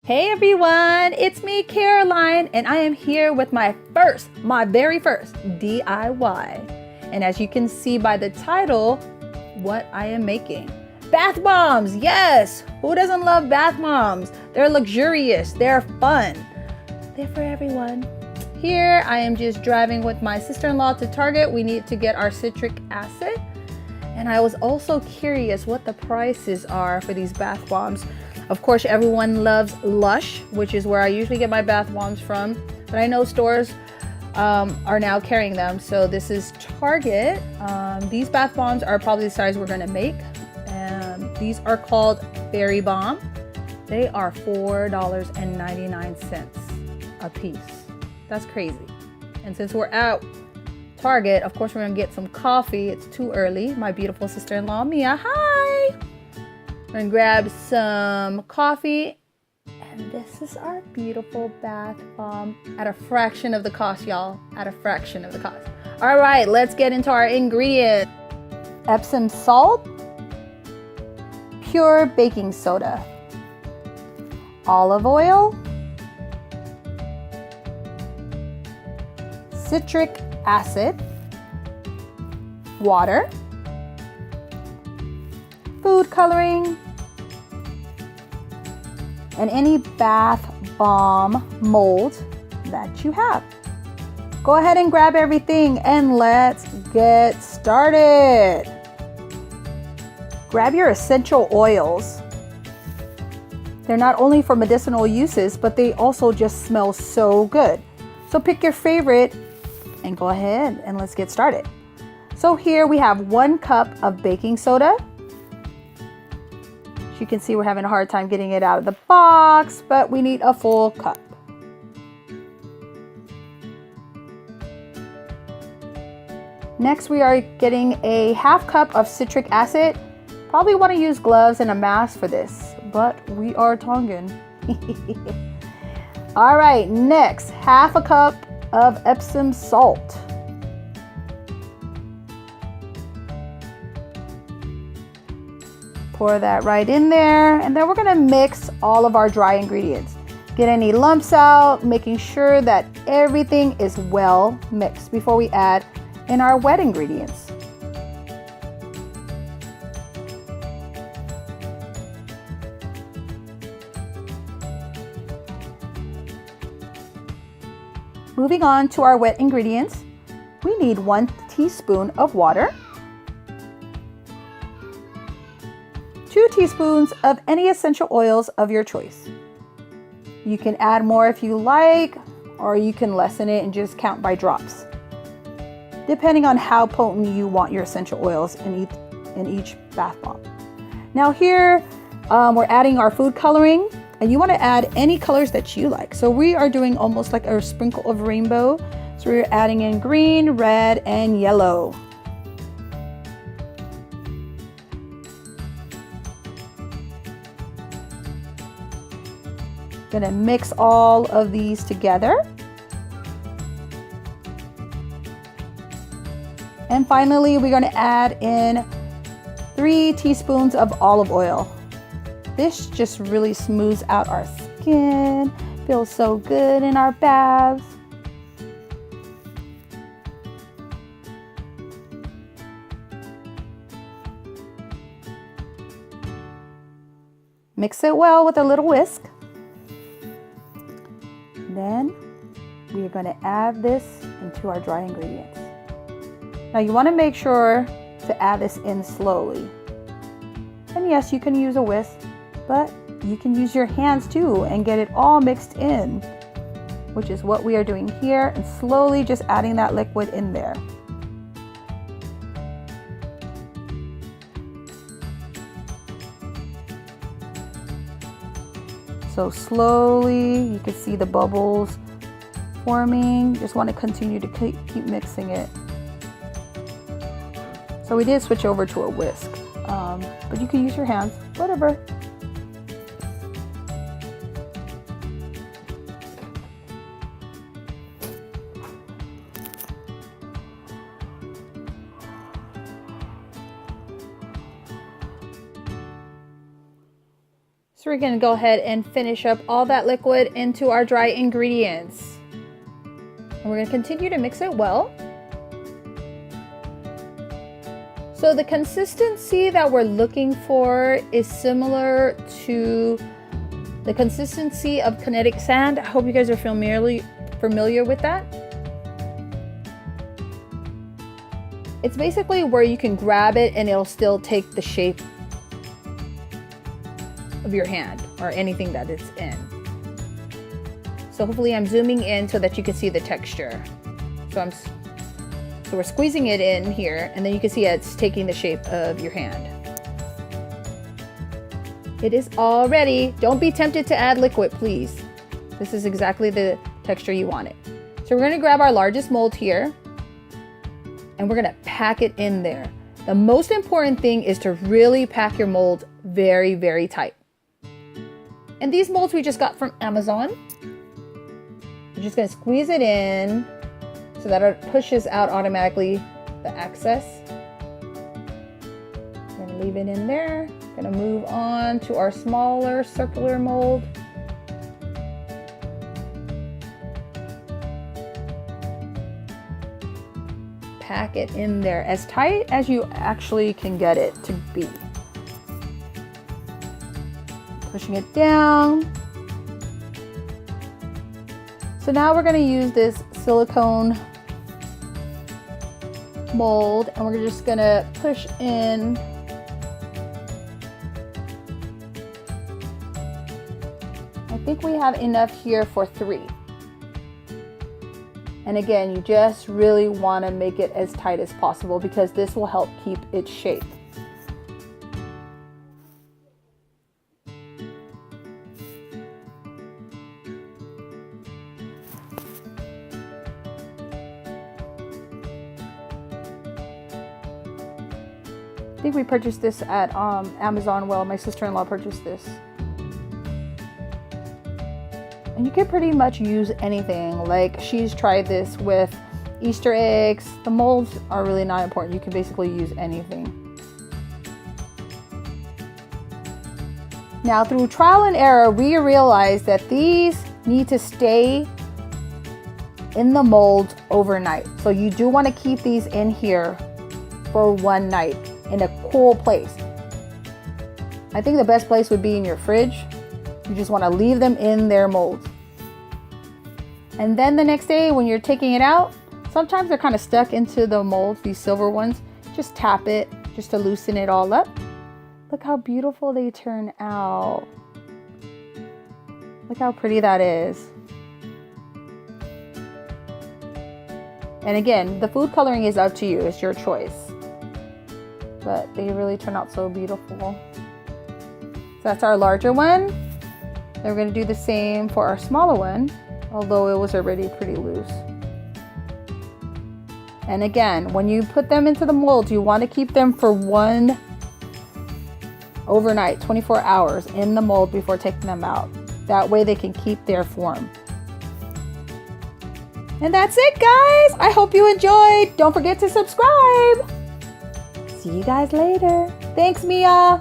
Hey everyone, it's me Caroline, and I am here with my very first DIY. And as you can see by the title, what I am making. Bath bombs, yes! Who doesn't love bath bombs? They're luxurious, they're fun. They're for everyone. Here I am just driving with my sister-in-law to Target. We need to get our citric acid. And I was also curious what the prices are for these bath bombs. Of course, everyone loves Lush, which is where I usually get my bath bombs from. But I know stores are now carrying them. So this is Target. These bath bombs are probably the size we're gonna make. These are called Fairy Bomb. They are $4.99 a piece. That's crazy. And since we're at Target, of course, we're gonna get some coffee. It's too early. My beautiful sister-in-law, Mia, hi! We're gonna grab some coffee, and this is our beautiful bath bomb at a fraction of the cost, y'all. At a fraction of the cost. All right, let's get into our ingredients. Epsom salt, pure baking soda, olive oil, citric acid, water, food coloring, and any bath bomb mold that you have. Go ahead and grab everything and let's get started. Grab your essential oils. They're not only for medicinal uses, but they also just smell so good. So pick your favorite and go ahead and let's get started. So here we have 1 cup of baking soda. As you can see, we're having a hard time getting it out of the box, but we need a full cup. Next, we are getting a ½ cup of citric acid. Probably want to use gloves and a mask for this, but we are Tongan. All right, next, ½ cup of Epsom salt. Pour that right in there, and then we're gonna mix all of our dry ingredients. Get any lumps out, making sure that everything is well mixed before we add in our wet ingredients. Moving on to our wet ingredients, we need 1 teaspoon of water, 2 teaspoons of any essential oils of your choice. You can add more if you like, or you can lessen it and just count by drops, depending on how potent you want your essential oils in each bath bomb. Now here, we're adding our food coloring, and you want to add any colors that you like. So we are doing almost like a sprinkle of rainbow. So we're adding in green, red, and yellow. Gonna mix all of these together. And finally, we're gonna add in 3 teaspoons of olive oil. This just really smooths out our skin, feels so good in our baths. Mix it well with a little whisk. Then we are going to add this into our dry ingredients. Now you want to make sure to add this in slowly. And yes, you can use a whisk, but you can use your hands too and get it all mixed in, which is what we are doing here, and slowly just adding that liquid in there. So slowly, you can see the bubbles forming. Just want to continue to keep mixing it. So we did switch over to a whisk, but you can use your hands, whatever. So we're gonna go ahead and finish up all that liquid into our dry ingredients. And we're gonna continue to mix it well. So the consistency that we're looking for is similar to the consistency of kinetic sand. I hope you guys are familiar with that. It's basically where you can grab it and it'll still take the shape of your hand or anything that it's in. So hopefully I'm zooming in so that you can see the texture. So we're squeezing it in here, and then you can see it's taking the shape of your hand. It is all ready. Don't be tempted to add liquid, please. This is exactly the texture you want it. So we're gonna grab our largest mold here, and we're gonna pack it in there. The most important thing is to really pack your mold very, very tight. And these molds we just got from Amazon. You're just gonna squeeze it in so that it pushes out automatically the excess. I'm gonna leave it in there. Gonna move on to our smaller circular mold. Pack it in there as tight as you actually can get it to be. Pushing it down. So now we're going to use this silicone mold, and we're just going to push in I think we have enough here for 3. And again, you just really want to make it as tight as possible because this will help keep its shape. I think we purchased this at Amazon. Well, my sister-in-law purchased this. And you can pretty much use anything. Like, she's tried this with Easter eggs. The molds are really not important. You can basically use anything. Now, through trial and error, we realized that these need to stay in the mold overnight. So you do want to keep these in here for one night in a cool place. I think the best place would be in your fridge. You just want to leave them in their molds. And then the next day when you're taking it out, sometimes they're kind of stuck into the molds, these silver ones. Just tap it just to loosen it all up. Look how beautiful they turn out. Look how pretty that is. And again, the food coloring is up to you. It's your choice. But they really turn out so beautiful. So that's our larger one. Then we're going to do the same for our smaller one, although it was already pretty loose. And again, when you put them into the molds, you want to keep them for overnight, 24 hours in the mold before taking them out. That way they can keep their form. And that's it, guys. I hope you enjoyed. Don't forget to subscribe. See you guys later. Thanks, Mia.